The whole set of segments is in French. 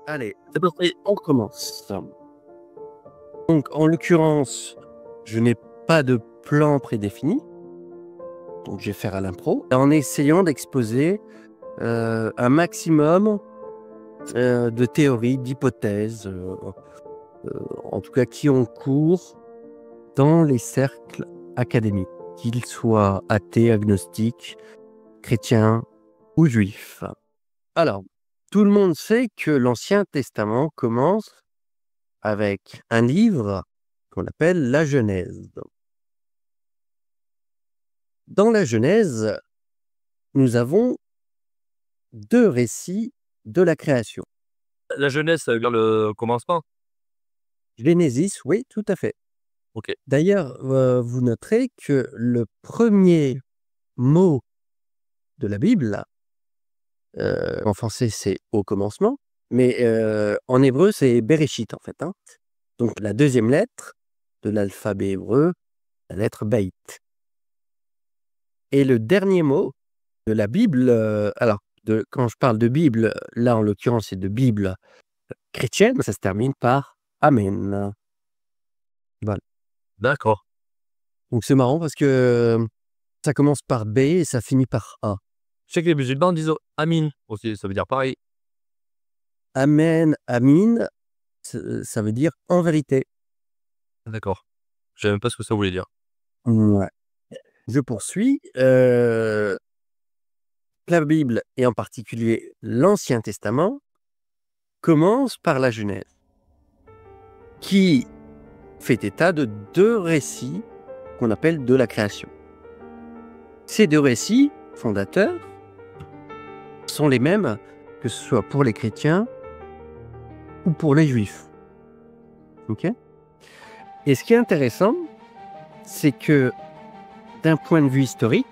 Allez, c'est parti, on commence. Donc, en l'occurrence, je n'ai pas de plan prédéfini, donc je vais faire à l'impro, en essayant d'exposer un maximum de théories, d'hypothèses, en tout cas qui ont cours dans les cercles académiques, qu'ils soient athées, agnostiques, chrétiens ou juifs. Alors, tout le monde sait que l'Ancien Testament commence avec un livre qu'on appelle la Genèse. Dans la Genèse, nous avons 2 récits de la création. La jeunesse, ça veut dire le commencement? Genesis, oui, tout à fait. OK. D'ailleurs, vous noterez que le premier mot de la Bible, en français, c'est «au commencement», mais en hébreu, c'est Bereshit, en fait, hein. Donc la 2e lettre de l'alphabet hébreu, la lettre Beit. Et le dernier mot de la Bible, quand je parle de Bible, là, en l'occurrence, c'est de Bible chrétienne, ça se termine par Amen. Voilà. D'accord. Donc c'est marrant parce que ça commence par B et ça finit par A. Je sais que les musulmans disent Amin aussi, ça veut dire pareil. Amen, Amin, ça veut dire en vérité. D'accord. Je savais même pas ce que ça voulait dire. Ouais. Je poursuis. La Bible, et en particulier l'Ancien Testament, commence par la Genèse, qui fait état de 2 récits qu'on appelle de la création. Ces 2 récits fondateurs sont les mêmes que ce soit pour les chrétiens ou pour les juifs. OK? Et ce qui est intéressant, c'est que d'un point de vue historique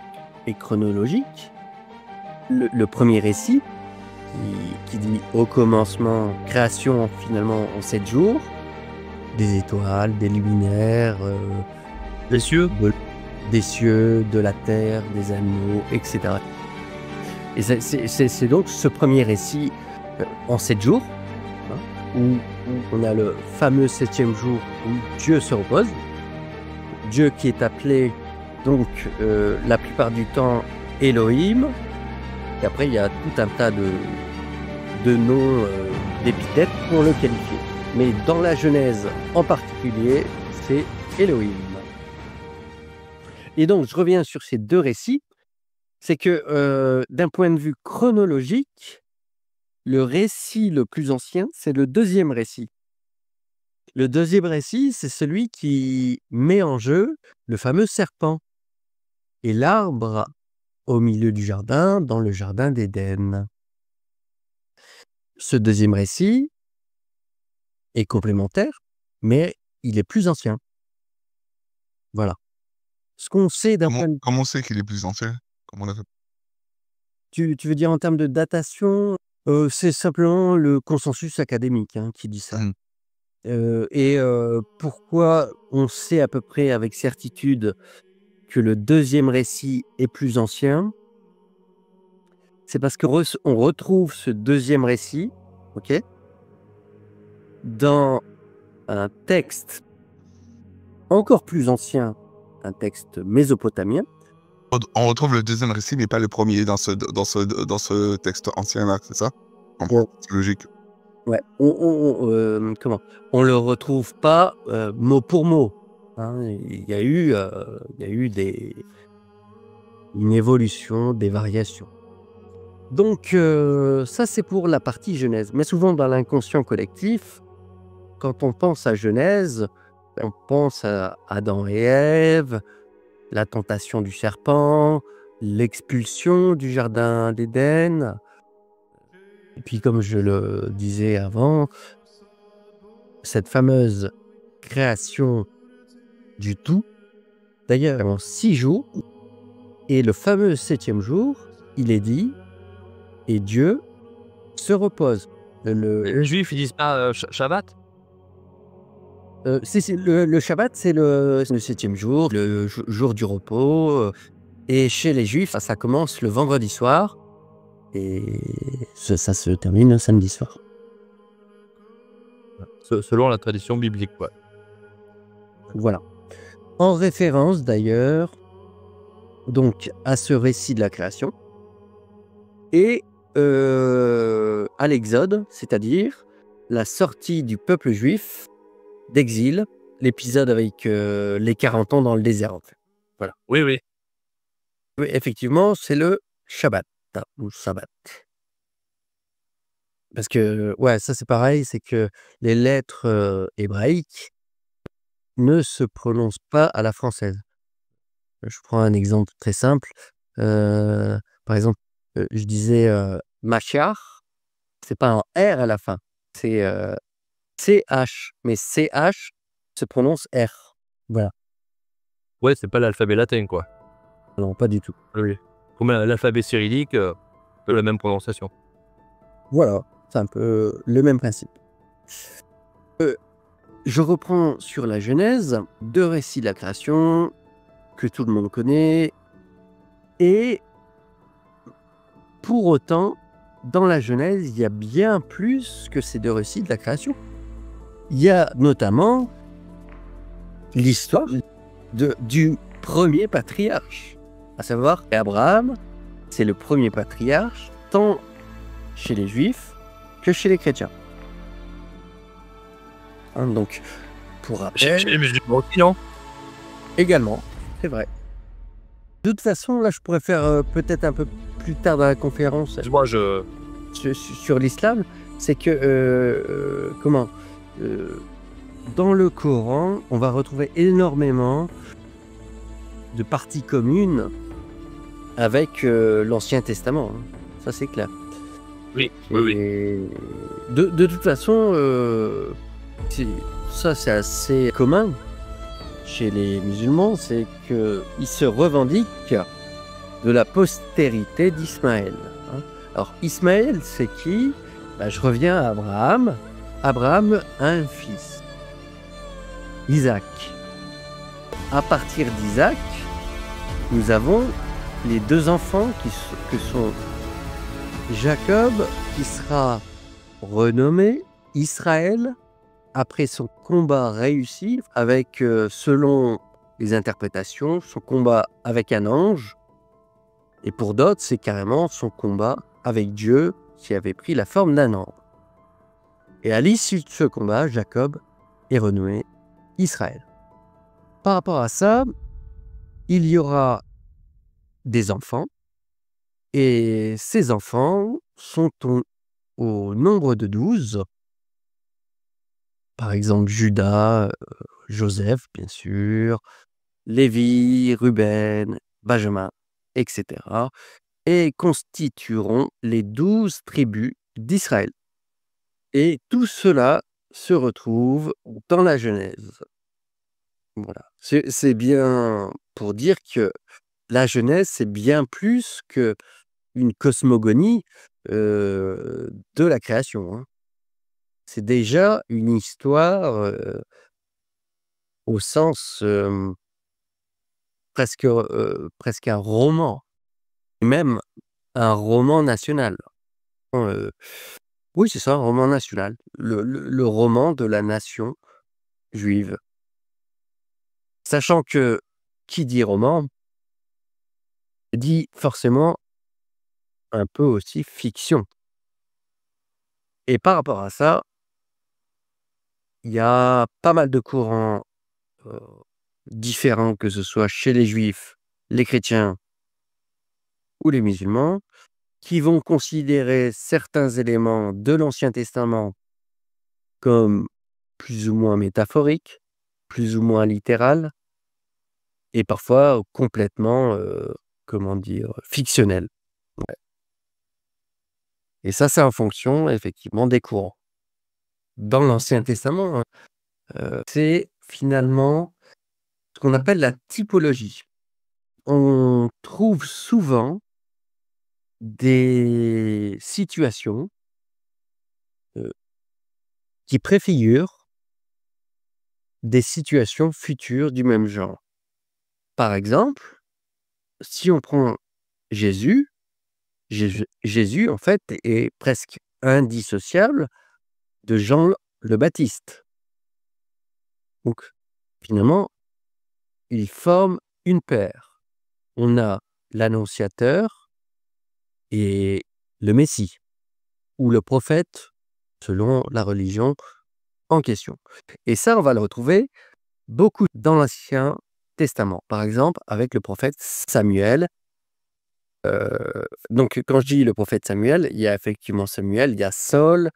et chronologique, le premier récit, qui dit « au commencement, création finalement en 7 jours », des étoiles, des luminaires, Les cieux? des cieux, de la terre, des animaux, etc. Et c'est donc ce premier récit en 7 jours, hein, où on a le fameux 7e jour où Dieu se repose. Dieu qui est appelé donc la plupart du temps Elohim. Et après, il y a tout un tas de noms, d'épithètes pour le qualifier. Mais dans la Genèse en particulier, c'est Elohim. Et donc, je reviens sur ces 2 récits. C'est que d'un point de vue chronologique, le récit le plus ancien, c'est le 2e récit. Le 2e récit, c'est celui qui met en jeu le fameux serpent et l'arbre au milieu du jardin, dans le jardin d'Éden. Ce 2e récit est complémentaire, mais il est plus ancien. Voilà. Ce qu'on sait d'un point de Comment on sait qu'il est plus ancien? Comment on a fait? tu veux dire en termes de datation? C'est simplement le consensus académique, hein, qui dit ça. Mmh. Pourquoi on sait à peu près avec certitude que le 2e récit est plus ancien? C'est parce qu'on retrouve ce 2e récit, OK, dans un texte encore plus ancien, un texte mésopotamien. On retrouve le 2e récit, mais pas le premier dans ce texte ancien-là, c'est ça? Je comprends, c'est logique. Ouais, comment? On le retrouve pas, mot pour mot, hein. Il y a eu une évolution, des variations. Donc ça, c'est pour la partie Genèse. Mais souvent dans l'inconscient collectif, quand on pense à Genèse, on pense à Adam et Ève, la tentation du serpent, l'expulsion du jardin d'Éden. Et puis comme je le disais avant, cette fameuse création du tout, d'ailleurs en 6 jours, et le fameux 7e jour, il est dit, et Dieu se repose. Les juifs, ils disent pas Shabbat? C'est le Shabbat, c'est le 7e jour, le jour du repos, et chez les juifs, ça commence le vendredi soir et ça se termine le samedi soir. Selon la tradition biblique, ouais. Voilà. En référence d'ailleurs, donc à ce récit de la création et à l'Exode, c'est-à-dire la sortie du peuple juif d'exil, l'épisode avec les 40 ans dans le désert, en fait. Oui, oui. Oui, effectivement, c'est le Shabbat ou Sabbat. Parce que, ouais, ça c'est pareil, c'est que les lettres hébraïques ne se prononcent pas à la française. Je prends un exemple très simple. Par exemple, je disais Machiar, c'est pas un R à la fin, c'est CH, mais CH se prononce R. Voilà. Ouais, c'est pas l'alphabet latin, quoi. Non, pas du tout. Oui. Comme l'alphabet cyrillique, peu la même prononciation. Voilà, c'est un peu le même principe. Je reprends sur la Genèse, 2 récits de la création que tout le monde connaît et pour autant, dans la Genèse, il y a bien plus que ces 2 récits de la création. Il y a notamment l'histoire du premier patriarche, à savoir Abraham. C'est le premier patriarche, tant chez les Juifs que chez les chrétiens. Hein, donc, pour Chez rappel, les musulmans aussi, non? également, c'est vrai. De toute façon, là, je pourrais faire peut-être un peu plus tard dans la conférence Excuse-moi, je... sur l'islam, c'est que, dans le Coran, on va retrouver énormément de parties communes avec l'Ancien Testament, hein. Ça, c'est clair. Oui, oui, oui. Et de toute façon, ça, c'est assez commun chez les musulmans, c'est qu'ils se revendiquent de la postérité d'Ismaël, hein. Alors, Ismaël, c'est qui? Je reviens à Abraham. Abraham a un fils, Isaac. À partir d'Isaac, nous avons les 2 enfants que sont Jacob, qui sera renommé Israël après son combat réussi avec, selon les interprétations, son combat avec un ange. Et pour d'autres, c'est carrément son combat avec Dieu qui avait pris la forme d'un ange. Et à l'issue de ce combat, Jacob est renommé Israël. Par rapport à ça, il y aura des enfants, et ces enfants sont au nombre de 12. Par exemple, Judas, Joseph, bien sûr, Lévi, Ruben, Benjamin, etc. et constitueront les 12 tribus d'Israël. Et tout cela se retrouve dans la Genèse. Voilà. C'est bien pour dire que la Genèse, c'est bien plus qu'une cosmogonie de la création, hein. C'est déjà une histoire au sens presque un roman, même un roman national. Oui, c'est ça, un roman national, le roman de la nation juive. Sachant que qui dit roman dit forcément un peu aussi fiction. Et par rapport à ça, il y a pas mal de courants différents, que ce soit chez les juifs, les chrétiens ou les musulmans, qui vont considérer certains éléments de l'Ancien Testament comme plus ou moins métaphoriques, plus ou moins littérales, et parfois complètement, fictionnels. Ouais. Et ça, c'est en fonction effectivement des courants. Dans l'Ancien Testament, c'est finalement ce qu'on appelle la typologie. On trouve souvent des situations qui préfigurent des situations futures du même genre. Par exemple, si on prend Jésus, Jésus en fait est presque indissociable de Jean le Baptiste. Donc, finalement, ils forment une paire. On a l'Annonciateur et le Messie, ou le prophète, selon la religion en question. Et ça, on va le retrouver beaucoup dans l'Ancien Testament. Par exemple, avec le prophète Samuel. Donc, quand je dis le prophète Samuel, il y a effectivement Samuel, il y a Saul.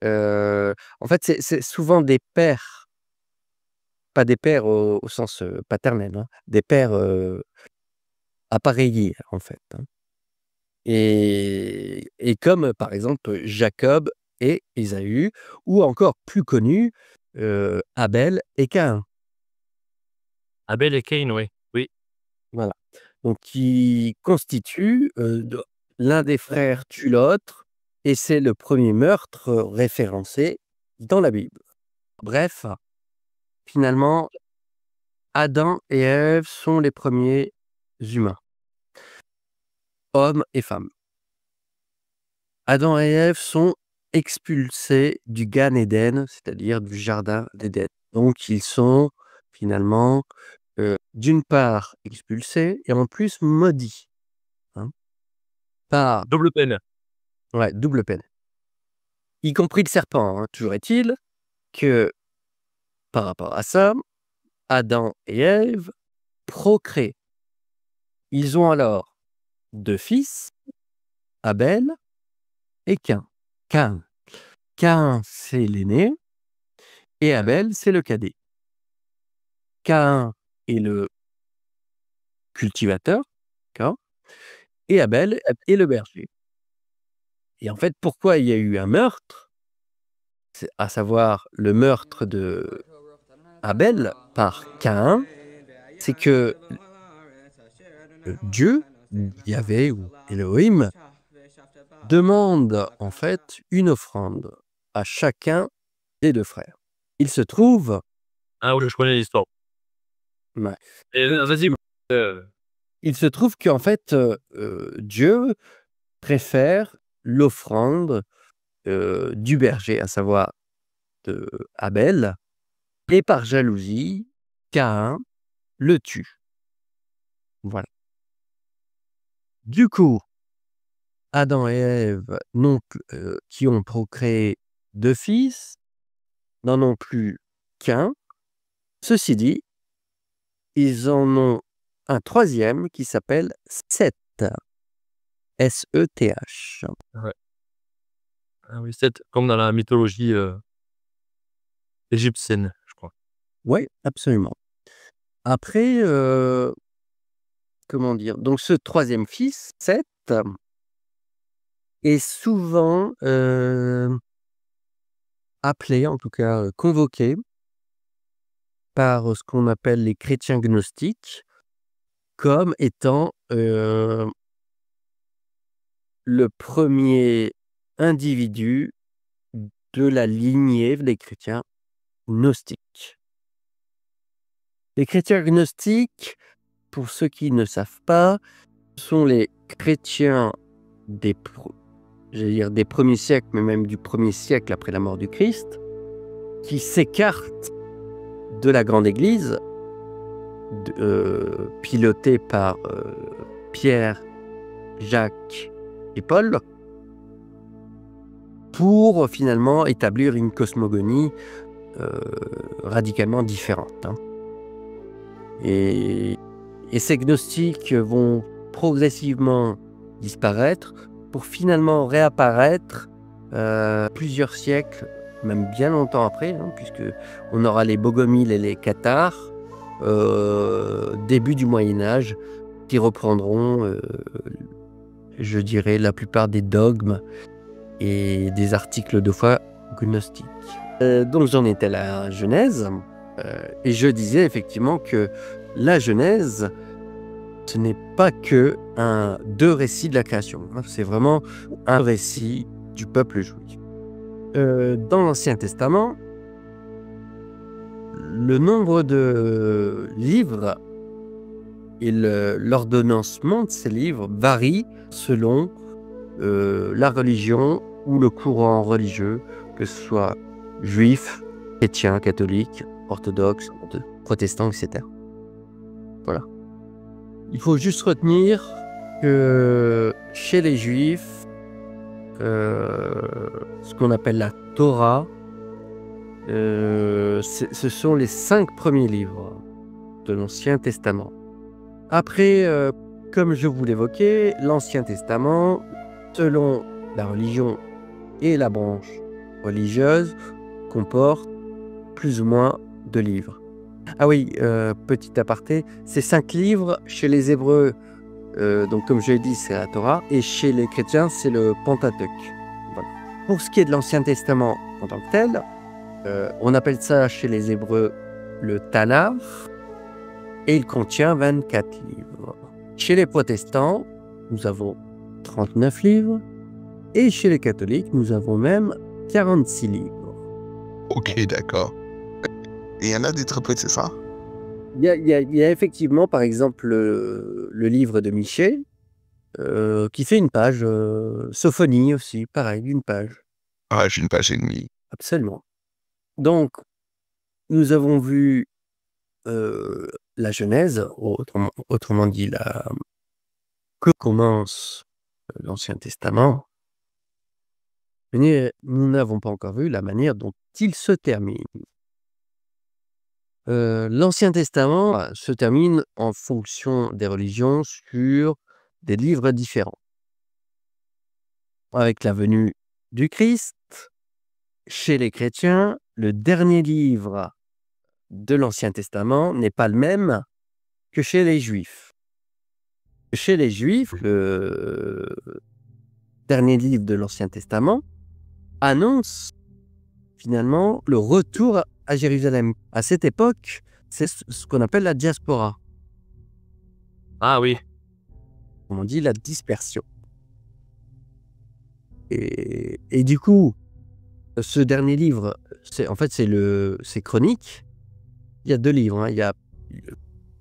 En fait, c'est souvent des pères, pas des pères au sens paternel, hein, des pères appareillés, en fait. Hein. Et comme par exemple Jacob et Ésaü, ou encore plus connu, Abel et Caïn. Abel et Cain, oui. Oui. Voilà. Donc, qui constitue l'un des frères tue l'autre, et c'est le premier meurtre référencé dans la Bible. Bref, finalement, Adam et Ève sont les premiers humains, hommes et femmes. Adam et Ève sont expulsés du Gan Éden, c'est-à-dire du jardin d'Éden. Donc, ils sont finalement, d'une part expulsés et en plus maudits. Hein, par Double peine. ouais, double peine. Y compris le serpent. Hein. Toujours est-il que, par rapport à ça, Adam et Ève procréent. Ils ont alors 2 fils, Abel et Caïn. Caïn, c'est l'aîné et Abel, c'est le cadet. Caïn est le cultivateur, d'accord, et Abel est le berger. Et en fait, pourquoi il y a eu un meurtre? C'est à savoir le meurtre de Abel par Caïn, c'est que Dieu, Yahvé ou Elohim, demande en fait une offrande à chacun des 2 frères. Il se trouve Ah oui, je connais l'histoire. ouais, Et vas-y. il se trouve qu'en fait, Dieu préfère l'offrande, du berger, à savoir de Abel, et par jalousie, Caïn le tue. Voilà. Du coup, Adam et Ève qui ont procréé 2 fils, n'en ont plus qu'un. Ceci dit, ils en ont un 3e qui s'appelle Seth, S-E-T-H. Ouais. Ah oui, Seth, comme dans la mythologie égyptienne, je crois. Oui, absolument. Après, comment dire? Donc ce 3e fils, Seth, est souvent, appelé, en tout cas, convoqué par, ce qu'on appelle les chrétiens gnostiques, comme étant, le premier individu de la lignée des chrétiens gnostiques. Les chrétiens gnostiques, pour ceux qui ne savent pas, sont les chrétiens des premiers siècles, mais même du 1er siècle après la mort du Christ, qui s'écartent de la grande église, pilotée par Pierre, Jacques et Paul, pour finalement établir une cosmogonie radicalement différente. Hein. Et ces gnostiques vont progressivement disparaître pour finalement réapparaître plusieurs siècles, même bien longtemps après, hein, puisque on aura les Bogomiles et les Cathares, début du Moyen-Âge, qui reprendront, je dirais, la plupart des dogmes et des articles de foi gnostiques. Donc j'en étais à la Genèse, et je disais effectivement que la Genèse, ce n'est pas que 2 récits de la création, hein, c'est vraiment un récit du peuple juif. Dans l'Ancien Testament, le nombre de livres et l'ordonnancement de ces livres varie selon la religion ou le courant religieux, que ce soit juifs, chrétiens, catholiques, orthodoxes, protestants, etc. Voilà. Il faut juste retenir que chez les juifs, ce qu'on appelle la Torah, ce sont les 5 premiers livres de l'Ancien Testament. Après, comme je vous l'évoquais, l'Ancien Testament, selon la religion et la branche religieuse, comporte plus ou moins de livres. Ah oui, petit aparté, ces 5 livres, chez les Hébreux, donc comme je l'ai dit, c'est la Torah, et chez les chrétiens, c'est le Pentateuque. Voilà. Pour ce qui est de l'Ancien Testament en tant que tel, on appelle ça chez les Hébreux le Tanakh, et il contient 24 livres. Chez les protestants, nous avons 39 livres, et chez les catholiques, nous avons même 46 livres. Ok, d'accord. Et il y en a des très peu, c'est ça? Il y a effectivement, par exemple, le livre de Michée, qui fait une page, Sophonie aussi, pareil, une page. Ah, j'ai une page et demie. Absolument. Donc, nous avons vu la Genèse, autrement dit, que commence l'Ancien Testament, mais nous n'avons pas encore vu la manière dont il se termine. L'Ancien Testament se termine en fonction des religions sur des livres différents. Avec la venue du Christ, chez les chrétiens, le dernier livre de l'Ancien Testament n'est pas le même que chez les Juifs. Chez les Juifs, le dernier livre de l'Ancien Testament annonce finalement le retour à Jérusalem. À cette époque, c'est ce qu'on appelle la diaspora. Ah oui. On dit la dispersion. Et du coup, ce dernier livre, c'est Chronique. Il y a 2 livres, hein. Il y a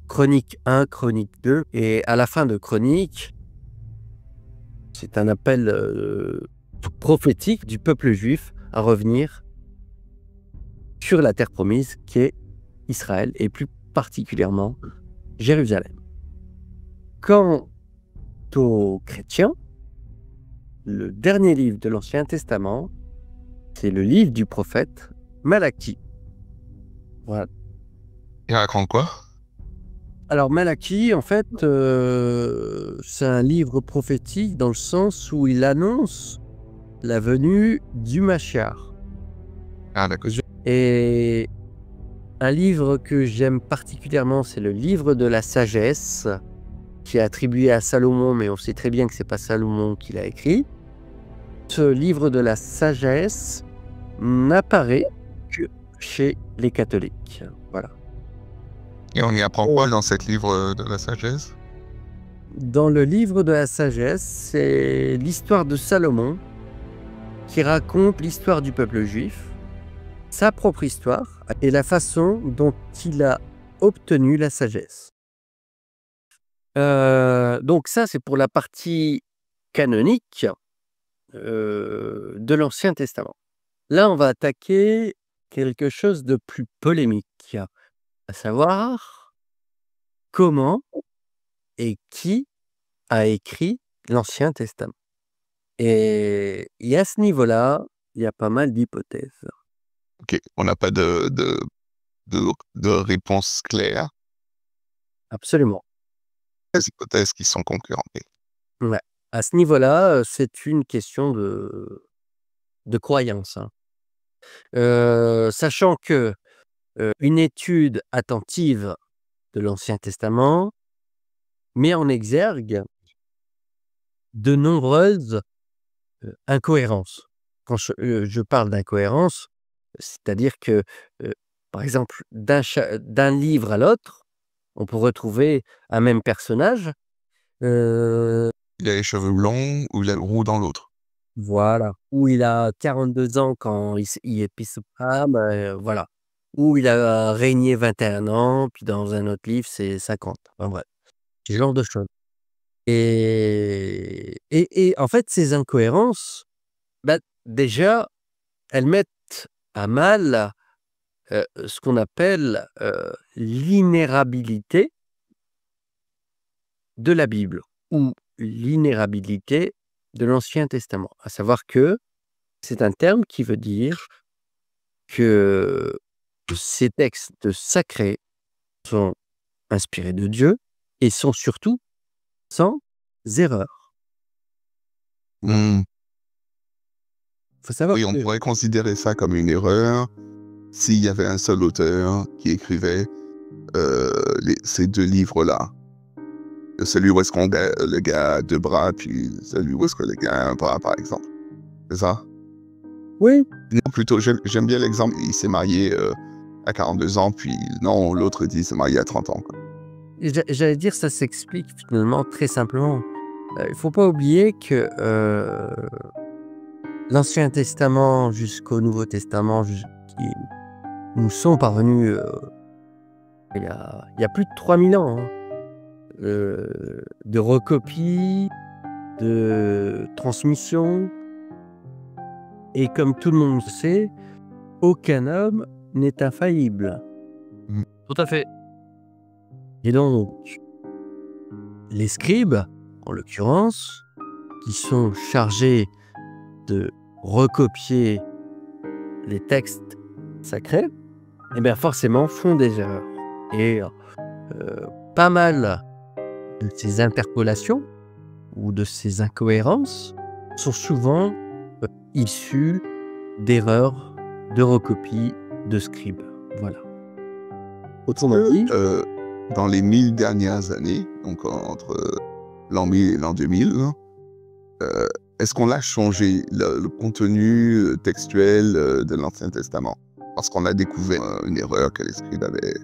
Chronique 1, Chronique 2, et à la fin de Chronique, c'est un appel prophétique du peuple juif à revenir sur la terre promise qui est Israël, et plus particulièrement Jérusalem. Quant aux chrétiens, le dernier livre de l'Ancien Testament, c'est le livre du prophète Malachie. Voilà. Il raconte quoi? Alors Malachie, en fait, c'est un livre prophétique dans le sens où il annonce la venue du Mashiach. Ah, d'accord. Et un livre que j'aime particulièrement, c'est le livre de la sagesse, qui est attribué à Salomon, mais on sait très bien que c'est pas Salomon qui l'a écrit. Ce livre de la sagesse n'apparaît que chez les catholiques. Voilà. Et on y apprend quoi dans ce livre de la sagesse? Dans le livre de la sagesse, c'est l'histoire de Salomon qui raconte l'histoire du peuple juif, sa propre histoire et la façon dont il a obtenu la sagesse. Donc ça, c'est pour la partie canonique de l'Ancien Testament. Là, on va attaquer quelque chose de plus polémique, à savoir comment et qui a écrit l'Ancien Testament. Et à ce niveau-là, il y a pas mal d'hypothèses. Ok, on n'a pas de réponse claire. Absolument. Les hypothèses qui sont concurrentes. Ouais. À ce niveau-là, c'est une question de croyance, hein. Sachant que une étude attentive de l'Ancien Testament met en exergue de nombreuses incohérences. Quand je parle d'incohérence, c'est-à-dire que, par exemple, d'un livre à l'autre, on peut retrouver un même personnage. Il a les cheveux blonds ou il a le roux dans l'autre. Voilà. Ou il a 42 ans quand il est Pisopram, voilà. Ou il a régné 21 ans, puis dans un autre livre, c'est 50. Enfin bref, ce genre de choses. Et en fait, ces incohérences, bah, déjà, elles mettent pas mal ce qu'on appelle l'inérabilité de la Bible ou l'inérabilité de l'Ancien Testament. À savoir que c'est un terme qui veut dire que ces textes sacrés sont inspirés de Dieu et sont surtout sans erreur. Hmm. Il faut savoir Oui, on que pourrait considérer ça comme une erreur s'il y avait un seul auteur qui écrivait ces deux livres-là. Celui où est-ce qu'on le gars a deux bras, puis celui où est-ce que le gars a un bras, par exemple. C'est ça? oui, Non, plutôt, j'aime bien l'exemple, il s'est marié à 42 ans, puis non, l'autre dit il s'est marié à 30 ans. Quoi. j'allais dire ça s'explique finalement très simplement. Il faut pas oublier que l'Ancien Testament jusqu'au Nouveau Testament qui nous sont parvenus il y a plus de 3000 ans, hein, de recopies, de transmission. Et comme tout le monde sait, aucun homme n'est infaillible. Tout à fait. Et donc, les scribes, en l'occurrence, qui sont chargés de recopier les textes sacrés, eh bien forcément font des erreurs. Et pas mal de ces interpolations ou de ces incohérences sont souvent issues d'erreurs, de recopies, de scribes. Voilà. Autrement dit, Dans les 1000 dernières années, donc entre l'an 1000 et l'an 2000, est-ce qu'on a changé le contenu textuel de l'Ancien Testament? Parce qu'on a découvert une erreur que les scribes avaient.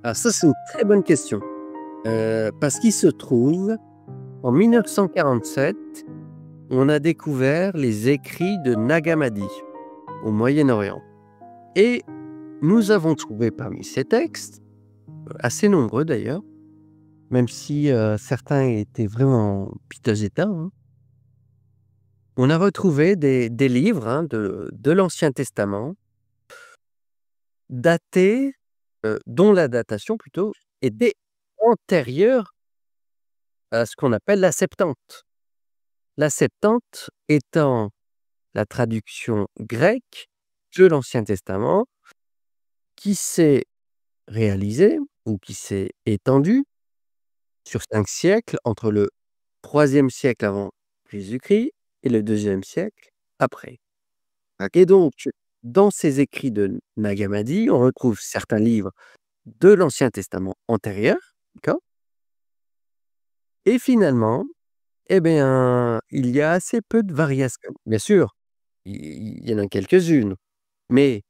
alors ça c'est une très bonne question. Parce qu'il se trouve, en 1947, on a découvert les écrits de Nag Hammadi au Moyen-Orient. Et nous avons trouvé parmi ces textes, assez nombreux d'ailleurs, même si certains étaient vraiment en piteux état, hein, on a retrouvé des livres hein, de l'Ancien Testament datés, dont la datation plutôt était antérieure à ce qu'on appelle la Septante. La Septante étant la traduction grecque de l'Ancien Testament qui s'est réalisée ou qui s'est étendue sur 5 siècles, entre le 3e siècle avant Jésus-Christ et le 2e siècle après. Et donc, dans ces écrits de Nag Hammadi, on retrouve certains livres de l'Ancien Testament antérieur, d'accord? Et finalement, eh bien, il y a assez peu de variations. Bien sûr, il y en a quelques-unes, mais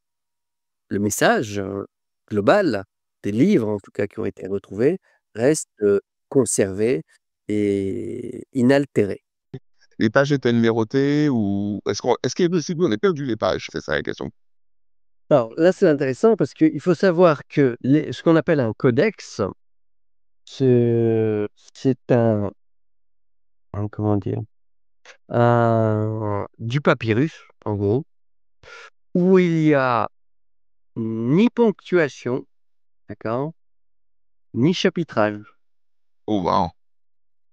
le message global des livres, en tout cas, qui ont été retrouvés, reste conservé et inaltéré. Les pages étaient numérotées ou est-ce qu'il est possible qu'on ait perdu les pages? C'est ça la question. Alors là, c'est intéressant parce qu'il faut savoir que ce qu'on appelle un codex, c'est comment dire, du papyrus, en gros, où il y a ni ponctuation, d'accord, ni chapitrage. Oh, wow.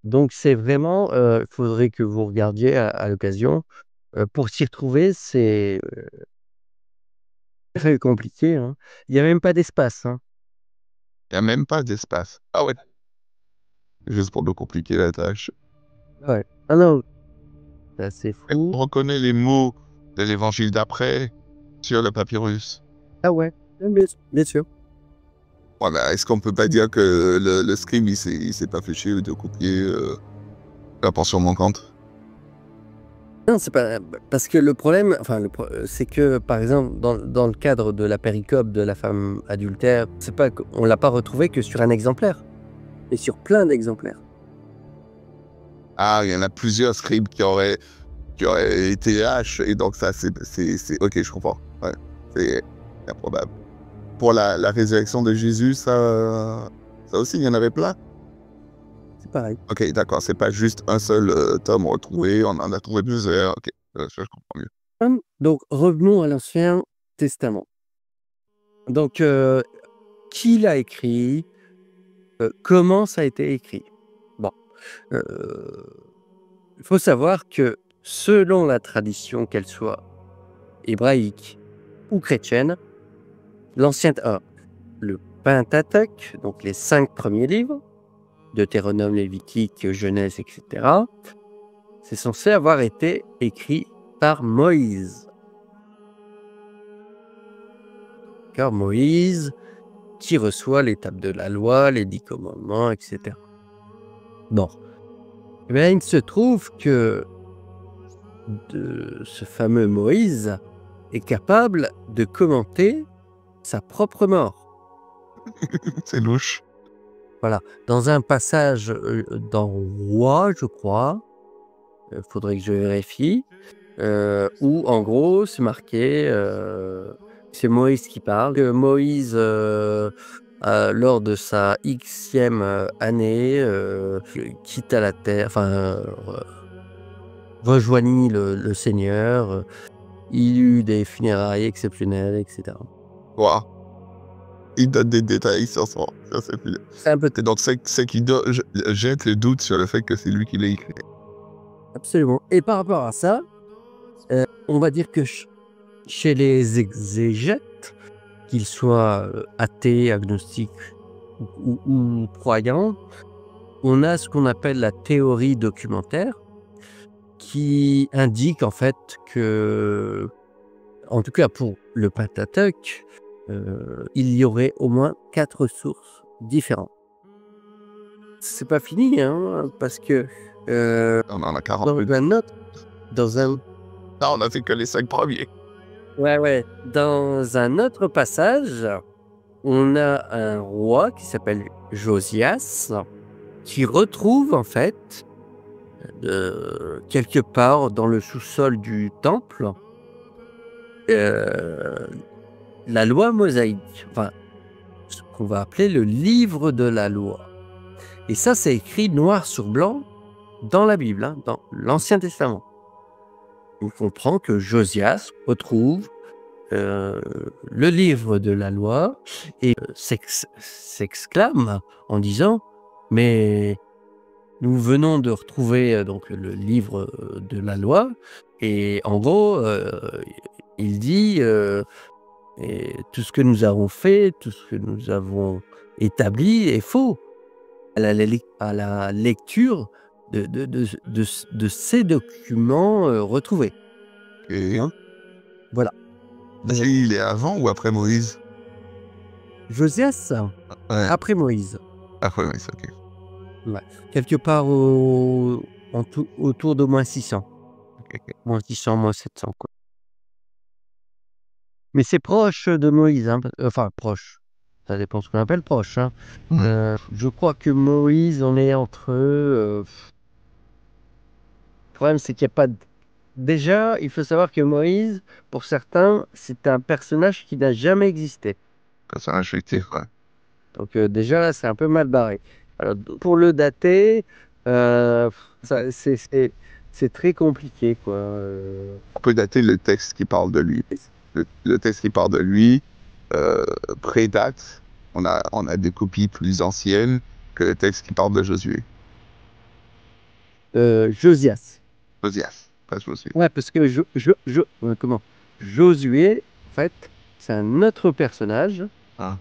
Donc c'est vraiment, il faudrait que vous regardiez à l'occasion. Pour s'y retrouver, c'est très compliqué, hein. Il y a même pas d'espace, hein. Il n'y a même pas d'espace. Ah ouais. Juste pour nous compliquer la tâche. Ouais. Ah non, c'est assez Et fou. on reconnaît les mots de l'évangile d'après sur le papyrus. Ah ouais, bien sûr. Voilà. Est-ce qu'on peut pas dire que le scribe, il s'est pas fait chier de copier la portion manquante? Non, c'est pas parce que le problème, enfin c'est que, par exemple, dans le cadre de la péricope de la femme adultère, c'est pas qu'on l'a pas retrouvé que sur un exemplaire, mais sur plein d'exemplaires. Ah, il y en a plusieurs scribes qui auraient été lâches, et donc ça, c'est... Ok, je comprends. Ouais, c'est improbable. Pour la résurrection de Jésus, ça aussi, il y en avait plein? C'est pareil. Ok, d'accord, c'est pas juste un seul tome retrouvé, on en a trouvé plusieurs. Ok, ça, je comprends mieux. Donc revenons à l'Ancien Testament. Donc, qui l'a écrit? Comment ça a été écrit? Bon, il faut savoir que selon la tradition, qu'elle soit hébraïque ou chrétienne, le Pentateuque, donc les 5 premiers livres, Deutéronome, Lévitique, Genèse, etc., c'est censé avoir été écrit par Moïse. Car Moïse qui reçoit les tables de la loi, les 10 commandements, etc. Bon. Eh bien, il se trouve que ce fameux Moïse est capable de commenter sa propre mort. C'est louche. Voilà. Dans un passage dans Roi, je crois, faudrait que je vérifie, où en gros, c'est marqué, c'est Moïse qui parle, que Moïse, lors de sa Xème année, quitta la terre, enfin, rejoignit le Seigneur, il eut des funérailles exceptionnelles, etc. Waouh. Il donne des détails sur ça. C'est plus... C'est un peu Et donc, c'est qu'il jette le doute sur le fait que c'est lui qui l'a écrit. absolument. Et par rapport à ça, on va dire que chez les exégètes, qu'ils soient athées, agnostiques ou croyants, on a ce qu'on appelle la théorie documentaire, qui indique en fait que, en tout cas pour le Pentateuque, il y aurait au moins 4 sources différentes. C'est pas fini, hein, parce que On en a 40. dans un Non, on a fait que les 5 premiers. ouais, dans un autre passage, on a un roi qui s'appelle Josias, qui retrouve en fait, quelque part dans le sous-sol du temple, la loi mosaïque, enfin, ce qu'on va appeler le livre de la loi. Et ça, c'est écrit noir sur blanc dans la Bible, hein, dans l'Ancien Testament. On comprend que Josias retrouve le livre de la loi et s'exclame en disant « Mais nous venons de retrouver donc le livre de la loi » et en gros, il dit et tout ce que nous avons fait, tout ce que nous avons établi est faux à la lecture de ces documents retrouvés. Et Voilà. il est avant ou après Moïse? Josias, Ouais, après Moïse, après Moïse, ok. quelque part autour de moins 600, moins 600, moins 700, quoi. Mais c'est proche de Moïse, hein, enfin proche, ça dépend ce qu'on appelle proche, hein. Je crois que Moïse, on est entre... le problème, c'est qu'il n'y a pas de... Déjà, il faut savoir que Moïse, pour certains, c'est un personnage qui n'a jamais existé. Personnage fictif, ouais. Donc déjà, là, c'est un peu mal barré. Alors, pour le dater, c'est très compliqué, quoi. On peut dater le texte qui parle de lui. Le texte qui parle de lui prédate. On a des copies plus anciennes que le texte qui parle de Josué. Josias. Josias, pas Josué. Ouais, parce que comment? Josué, en fait, c'est un autre personnage Ah.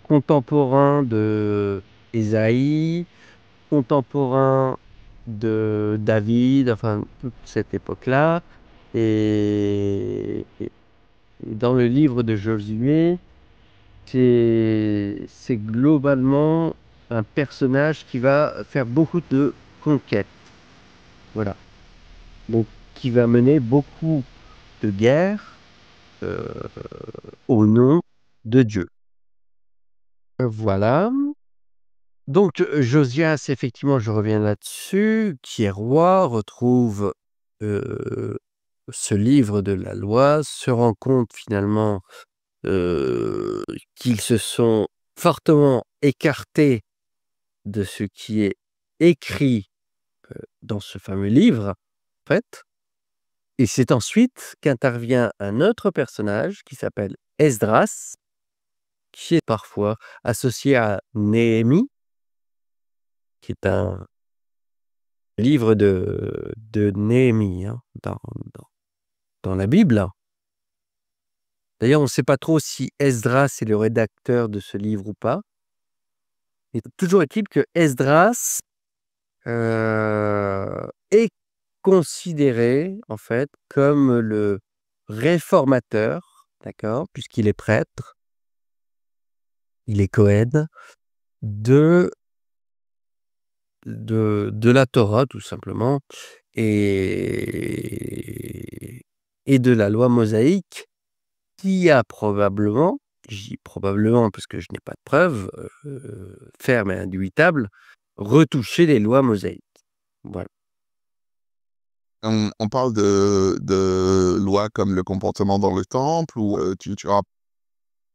contemporain de Ésaïe, contemporain de David, enfin, toute cette époque-là. Et dans le livre de Josué, c'est globalement un personnage qui va faire beaucoup de conquêtes. Voilà. Donc, qui va mener beaucoup de guerres au nom de Dieu. Voilà. Donc, Josias, effectivement, je reviens là-dessus, qui est roi, retrouve ce livre de la loi, se rend compte finalement qu'ils se sont fortement écartés de ce qui est écrit dans ce fameux livre, en fait. Et c'est ensuite qu'intervient un autre personnage qui s'appelle Esdras, qui est parfois associé à Néhémie, qui est un livre de Néhémie, hein, dans la Bible. D'ailleurs, on ne sait pas trop si Esdras est le rédacteur de ce livre ou pas. Et toujours est-il que Esdras est considéré, en fait, comme le réformateur, d'accord, puisqu'il est prêtre, il est Cohen, de la Torah, tout simplement, et de la loi mosaïque, qui a probablement, je dis probablement parce que je n'ai pas de preuves fermes et indubitables, retouché les lois mosaïques. Voilà. On parle de lois comme le comportement dans le temple ou tu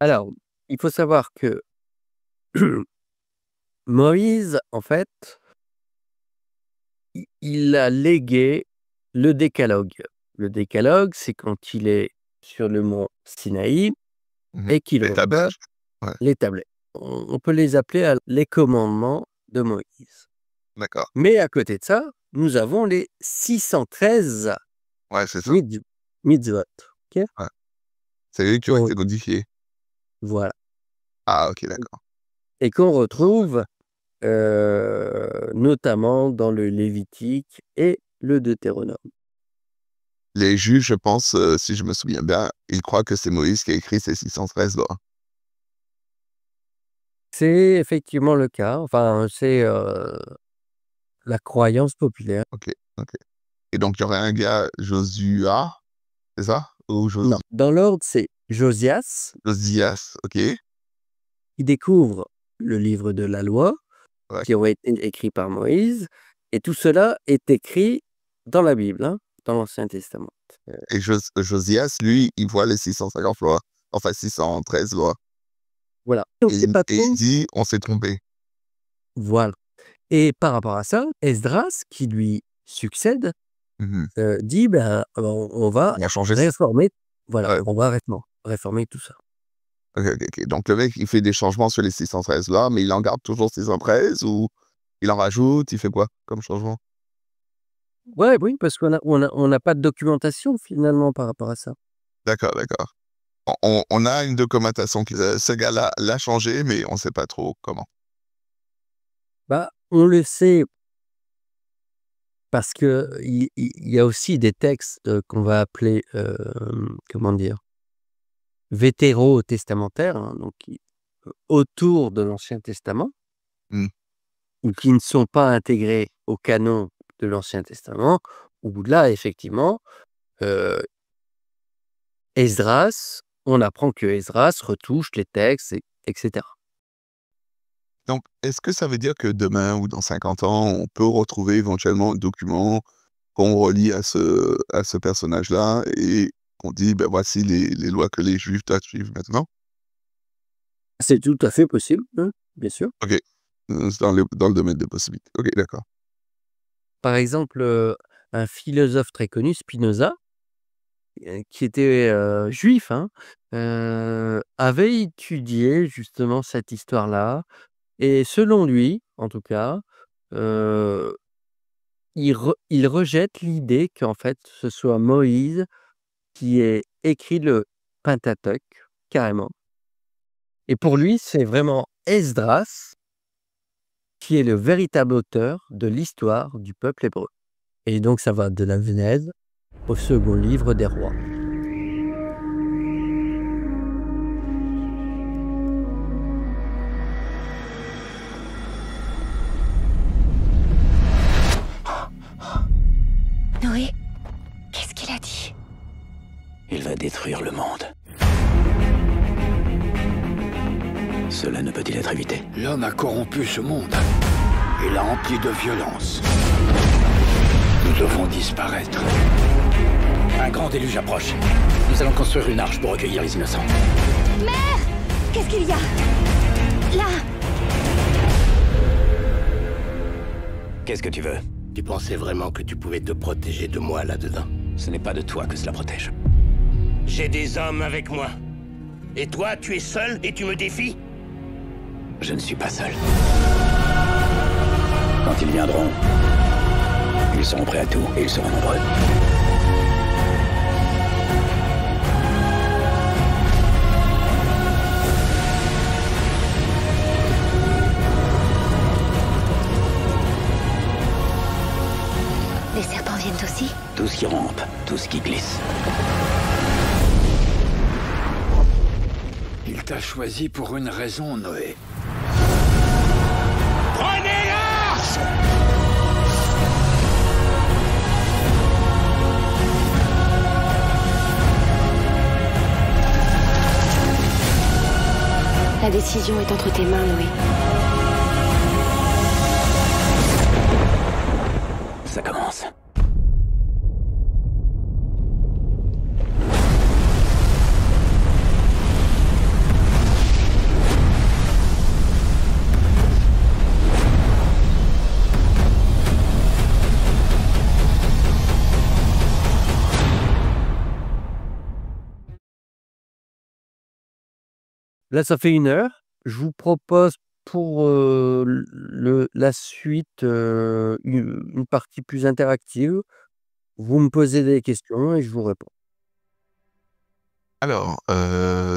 Alors, il faut savoir que Moïse, en fait, il a légué le décalogue. Le décalogue, c'est quand il est sur le mont Sinaï et qu'il les reçoit tablettes. Ouais, les tablettes. On peut les appeler les commandements de Moïse. d'accord. Mais à côté de ça, nous avons les 613 Ouais, c'est ça. mitzvot. Ok, Ouais. C'est eux qui ont Donc, été codifiés. voilà. Ah, ok, d'accord. Et qu'on retrouve notamment dans le Lévitique et le Deutéronome. Les juges, je pense, si je me souviens bien, ils croient que c'est Moïse qui a écrit ces 613 lois. C'est effectivement le cas. Enfin, c'est la croyance populaire. Ok, ok. Et donc, il y aurait un gars, Josua, c'est ça? Ou Non. Dans l'ordre, c'est Josias Josias, ok. qui découvre le livre de la loi, Ouais. qui aurait été écrit par Moïse. Et tout cela est écrit dans la Bible, hein, dans l'Ancien Testament. Et Josias, lui, il voit les 650 lois. Enfin, 613 lois. Voilà. Donc, Et, c'est pas et trop. il dit, on s'est trompé. Voilà. Et par rapport à ça, Esdras, qui lui succède, Mhm. dit on va Il a changé ça. réformer, voilà, Ouais. on va réformer tout ça. Ok, ok, ok. Donc, le mec, il fait des changements sur les 613 lois, mais il en garde toujours 613 ou il en rajoute, il fait quoi comme changement? Ouais, oui, parce qu'on n'a pas de documentation finalement par rapport à ça. D'accord, d'accord. On a une documentation que ce gars-là l'a changé, mais on ne sait pas trop comment. Bah, on le sait parce que il y a aussi des textes qu'on va appeler, comment dire, vétérotestamentaires, hein, donc autour de l'Ancien Testament, Hmm. ou qui ne sont pas intégrés au canon de l'Ancien Testament, où là, effectivement, Esdras, on apprend que Esdras retouche les textes, etc. Donc, est-ce que ça veut dire que demain ou dans 50 ans, on peut retrouver éventuellement un document qu'on relie à ce personnage-là et qu'on dit, ben voici les lois que les Juifs doivent suivre maintenant? C'est tout à fait possible, hein, bien sûr. Ok. C'est dans le domaine des possibilités. Ok, d'accord. Par exemple, un philosophe très connu, Spinoza, qui était juif, hein, avait étudié justement cette histoire-là. Et selon lui, en tout cas, il rejette l'idée qu'en fait, ce soit Moïse qui ait écrit le Pentateuque, carrément. Et pour lui, c'est vraiment Esdras qui est le véritable auteur de l'histoire du peuple hébreu. Et donc, ça va de la Genèse au second livre des rois. Noé, qu'est-ce qu'il a dit? Il va détruire le monde. Cela ne peut-il être évité? L'homme a corrompu ce monde. Il l'a rempli de violence. Nous devons disparaître. Un grand déluge approche. Nous allons construire une arche pour recueillir les innocents. Mère! Qu'est-ce qu'il y a? Là! Qu'est-ce que tu veux? Tu pensais vraiment que tu pouvais te protéger de moi là-dedans? Ce n'est pas de toi que cela protège. J'ai des hommes avec moi. Et toi, tu es seul et tu me défies? Je ne suis pas seul. Quand ils viendront, ils seront prêts à tout et ils seront nombreux. Les serpents viennent aussi? Tout ce qui rampe, tout ce qui glisse. Il t'a choisi pour une raison, Noé. Prenez l'arche! La décision est entre tes mains, Noé. Ça commence. Là, ça fait 1 heure. Je vous propose pour la suite une partie plus interactive. Vous me posez des questions et je vous réponds. Alors,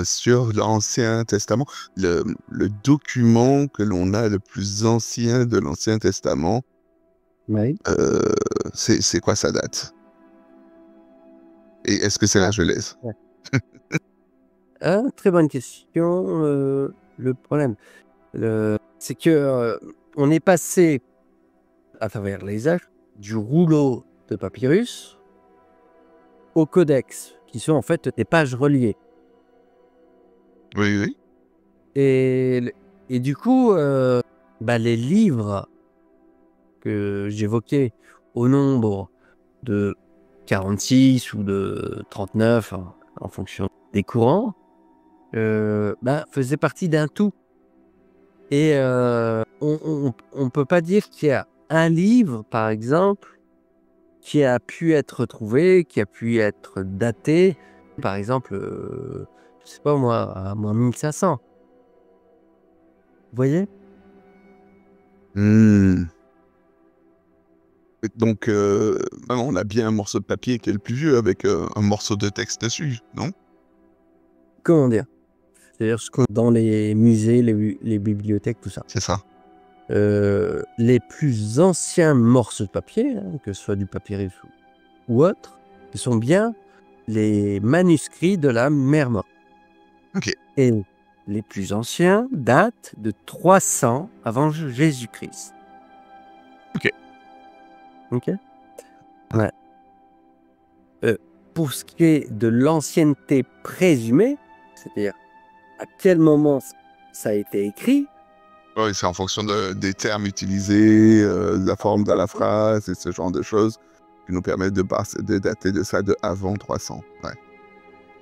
sur l'Ancien Testament, le document que l'on a le plus ancien de l'Ancien Testament, Oui. c'est quoi sa date? Et est-ce que c'est la Genèse? Ah, très bonne question. Le problème, c'est que on est passé à travers les âges du rouleau de papyrus au codex, qui sont en fait des pages reliées. Oui, oui. Et du coup, les livres que j'évoquais au nombre de 46 ou de 39, en fonction des courants, faisaient partie d'un tout. Et on peut pas dire qu'il y a un livre, par exemple, qui a pu être trouvé, qui a pu être daté, par exemple, je sais pas moi, à moins 1500. Vous voyez? Donc, on a bien un morceau de papier qui est le plus vieux avec un morceau de texte dessus, non? Comment dire? C'est-à-dire dans les musées, les bibliothèques, tout ça. C'est ça. Les plus anciens morceaux de papier, que ce soit du papyrus ou autre, ce sont bien les manuscrits de la mer Morte. Ok. Et les plus anciens datent de 300 avant Jésus-Christ. Ok. Ouais. Pour ce qui est de l'ancienneté présumée, c'est-à-dire à quel moment ça a été écrit, Oui, c'est en fonction des termes utilisés, de la forme de la phrase et ce genre de choses qui nous permettent de dater de ça de avant 300. Ouais.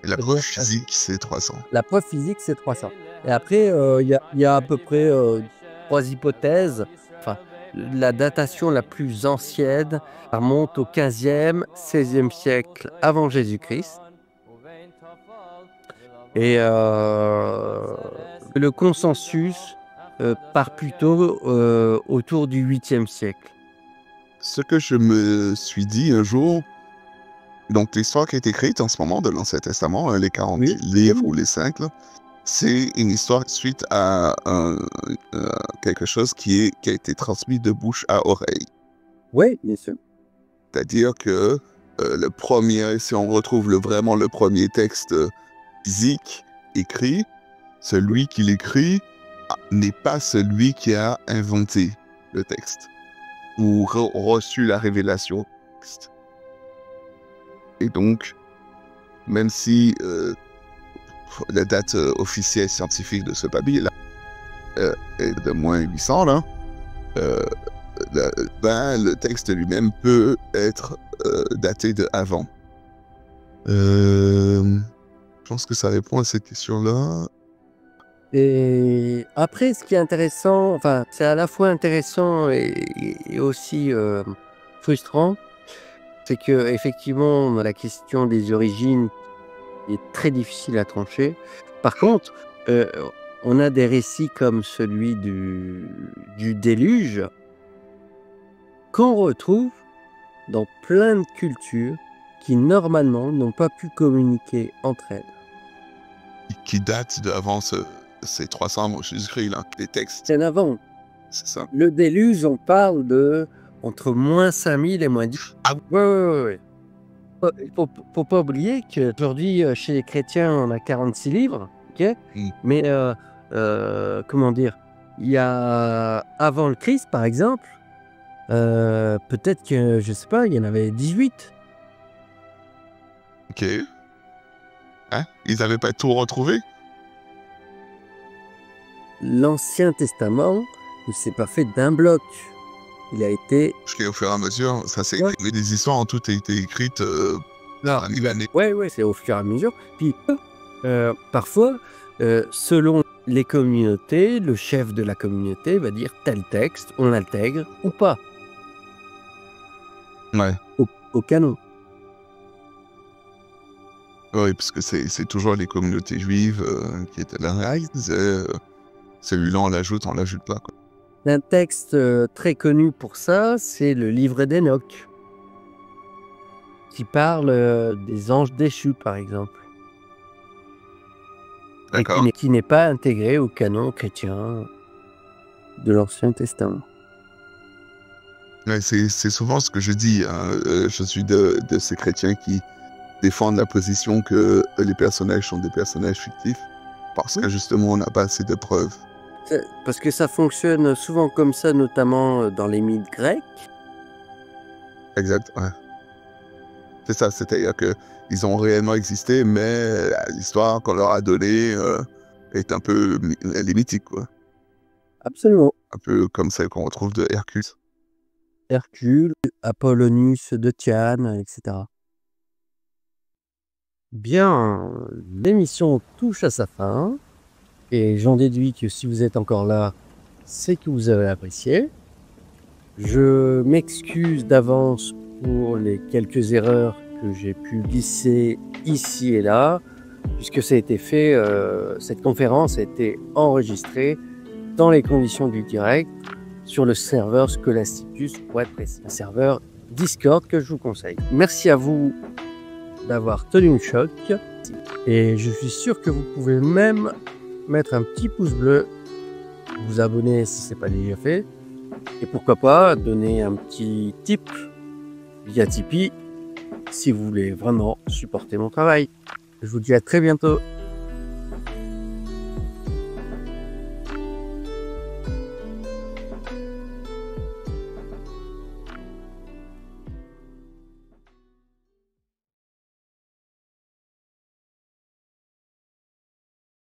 Et la preuve physique, c'est 300. la preuve physique, c'est 300. Et après, il y a à peu près 3 hypothèses. Enfin, la datation la plus ancienne remonte au 15e, 16e siècle avant Jésus-Christ. Et le consensus part plutôt autour du 8e siècle. Ce que je me suis dit un jour, donc l'histoire qui est écrite en ce moment de l'Ancien Testament, les 40 Oui. livres ou les 5, là, c'est une histoire suite à quelque chose qui a été transmis de bouche à oreille. Oui, bien sûr. C'est-à-dire que si on retrouve vraiment le premier texte physique écrit, celui qui l'écrit n'est pas celui qui a inventé le texte ou reçu la révélation du texte. Et donc, même si la date officielle scientifique de ce papier-là est de moins 800, là, le texte lui-même peut être daté de avant. Je pense que ça répond à cette question-là. Et après, ce qui est intéressant, enfin, c'est à la fois intéressant et aussi frustrant, c'est que effectivement la question des origines est très difficile à trancher. Par contre, on a des récits comme celui du déluge qu'on retrouve dans plein de cultures qui normalement n'ont pas pu communiquer entre elles. Qui date d'avant ces 300 avant Jésus-Christ, là, les textes. C'est avant. C'est ça. Le déluge, on parle de entre moins 5000 et moins 10. Ah ouais. Il faut pas oublier qu'aujourd'hui, chez les chrétiens, on a 46 livres, ok. Mais comment dire, il y a avant le Christ, par exemple, peut-être que, je sais pas, il y en avait 18. Ok. Hein? Ils n'avaient pas tout retrouvé? L'Ancien Testament ne s'est pas fait d'un bloc. Il a été... Parce qu'au fur et à mesure, ça s'est écrit. Mais les histoires ont toutes été écrites par une année. Ouais, c'est au fur et à mesure. Puis, parfois, selon les communautés, le chef de la communauté va dire tel texte, on l'intègre ou pas. Ouais. Au canon. Oui, parce que c'est toujours les communautés juives qui étaient là. Ils disaient, celui-là, on l'ajoute pas, quoi. Un texte très connu pour ça, c'est le livre d'Enoch, qui parle des anges déchus, par exemple. D'accord. Et qui n'est pas intégré au canon chrétien de l'Ancien Testament. Ouais, c'est souvent ce que je dis. Je suis de ces chrétiens qui défendent la position que les personnages sont des personnages fictifs, parce que justement, on n'a pas assez de preuves. Parce que ça fonctionne souvent comme ça, notamment dans les mythes grecs. Exact, ouais. C'est ça, c'est-à-dire qu'ils ont réellement existé, mais l'histoire qu'on leur a donnée est un peu mythique, quoi. Absolument. Un peu comme celle qu'on retrouve de Hercule. Hercule, Apollonius de Tyane, etc. Bien, l'émission touche à sa fin. Et j'en déduis que si vous êtes encore là, c'est que vous avez apprécié. Je m'excuse d'avance pour les quelques erreurs que j'ai pu glisser ici et là, puisque ça a été fait, cette conférence a été enregistrée dans les conditions du direct sur le serveur Scholasticus, pour être précis, un serveur Discord que je vous conseille. Merci à vous d'avoir tenu le choc, et je suis sûr que vous pouvez même mettre un petit pouce bleu, vous abonner si ce n'est pas déjà fait, et pourquoi pas donner un petit tip via Tipeee si vous voulez vraiment supporter mon travail. Je vous dis à très bientôt.